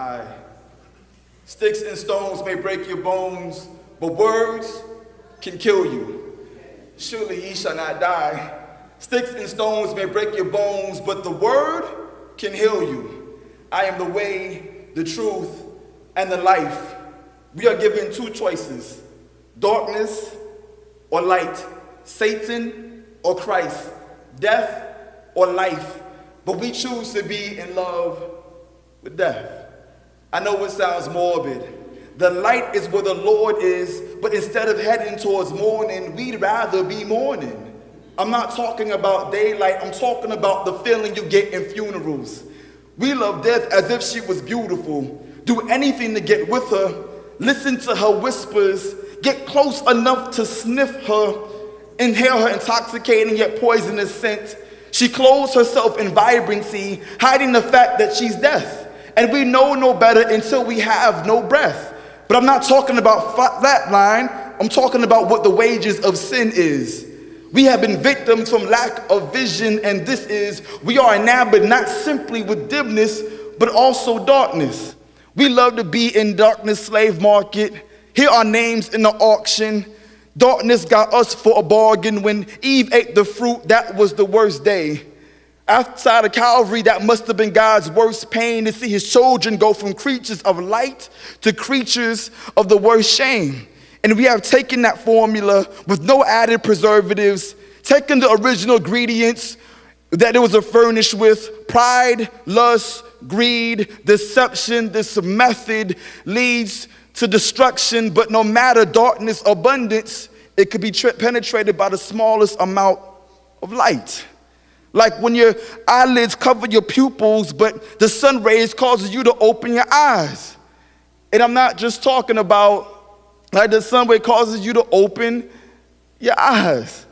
Aye. Sticks and stones may break your bones, but words can kill you. Surely ye shall not die. Sticks and stones may break your bones, but the word can heal you. I am the way, the truth, and the life. We are given two choices: darkness or light, Satan or Christ, death or life. But we choose to be in love with death. I know it sounds morbid. The light is where the Lord is, but instead of heading towards morning, we'd rather be mourning. I'm not talking about daylight, I'm talking about the feeling you get in funerals. We love death as if she was beautiful. Do anything to get with her, listen to her whispers, get close enough to sniff her, inhale her intoxicating yet poisonous scent. She clothes herself in vibrancy, hiding the fact that she's death. And we know no better until we have no breath. But I'm not talking about flatline, I'm talking about what the wages of sin is. We have been victims from lack of vision, and this is, we are enamored not simply with dimness, but also darkness. We love to be in darkness slave market. Hear our names in the auction. Darkness got us for a bargain. When Eve ate the fruit, that was the worst day. Outside of Calvary, that must have been God's worst pain, to see his children go from creatures of light to creatures of the worst shame. And we have taken that formula with no added preservatives, taken the original ingredients that it was furnished with: pride, lust, greed, deception. This method leads to destruction, but no matter darkness or abundance, it could be penetrated by the smallest amount of light. Like when your eyelids cover your pupils, but the sun rays causes you to open your eyes. And I'm not just talking about like the sun ray causes you to open your eyes.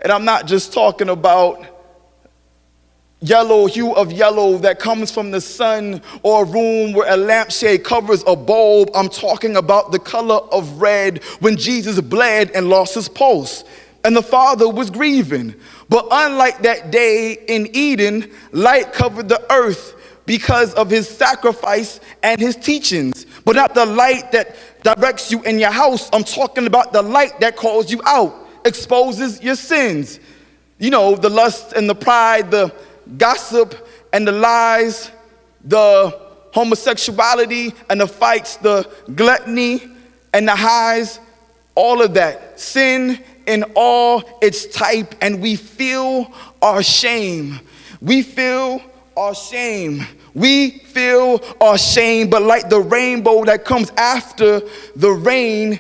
And I'm not just talking about yellow, hue of yellow that comes from the sun, or a room where a lampshade covers a bulb. I'm talking about the color of red when Jesus bled and lost his pulse, and the Father was grieving. But unlike that day in Eden, light covered the earth because of his sacrifice and his teachings. But not the light that directs you in your house. I'm talking about the light that calls you out, exposes your sins. You know, the lust and the pride, the gossip and the lies, the homosexuality and the fights, the gluttony and the highs, all of that. Sin in all its type, and we feel our shame. We feel our shame. We feel our shame, but like the rainbow that comes after the rain,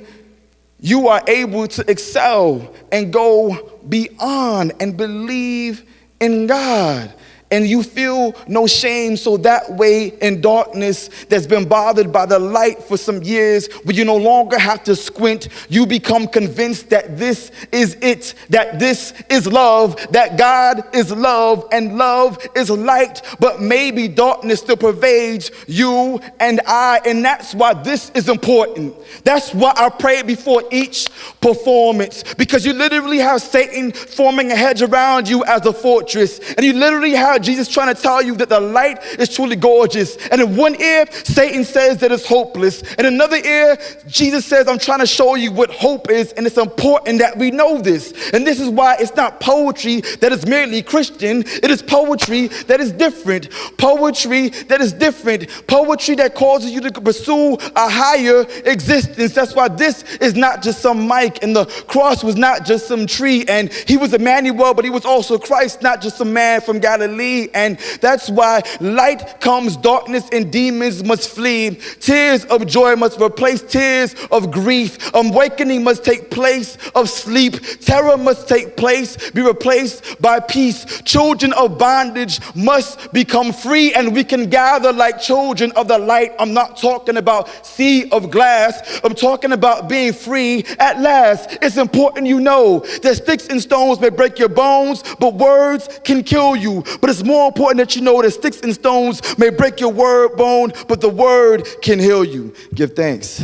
you are able to excel and go beyond and believe in God. And you feel no shame, so that way in darkness that's been bothered by the light for some years, where you no longer have to squint, you become convinced that this is it, that this is love, that God is love and love is light, but maybe darkness still pervades you and I, and that's why this is important. That's why I pray before each performance, because you literally have Satan forming a hedge around you as a fortress, and you literally have Jesus trying to tell you that the light is truly gorgeous. And in one ear, Satan says that it's hopeless. In another ear, Jesus says, I'm trying to show you what hope is, and it's important that we know this. And this is why it's not poetry that is merely Christian. It is poetry that is different. Poetry that is different. Poetry that causes you to pursue a higher existence. That's why this is not just some mic, and the cross was not just some tree, and he was Emmanuel, but he was also Christ, not just a man from Galilee. And that's why light comes, darkness and demons must flee. Tears of joy must replace tears of grief. Awakening must take place of sleep. Terror must take place, be replaced by peace. Children of bondage must become free, and we can gather like children of the light. I'm not talking about sea of glass. I'm talking about being free at last. It's important you know that sticks and stones may break your bones, but words can kill you. But it's more important that you know that sticks and stones may break your word bone, but the word can heal you. Give thanks.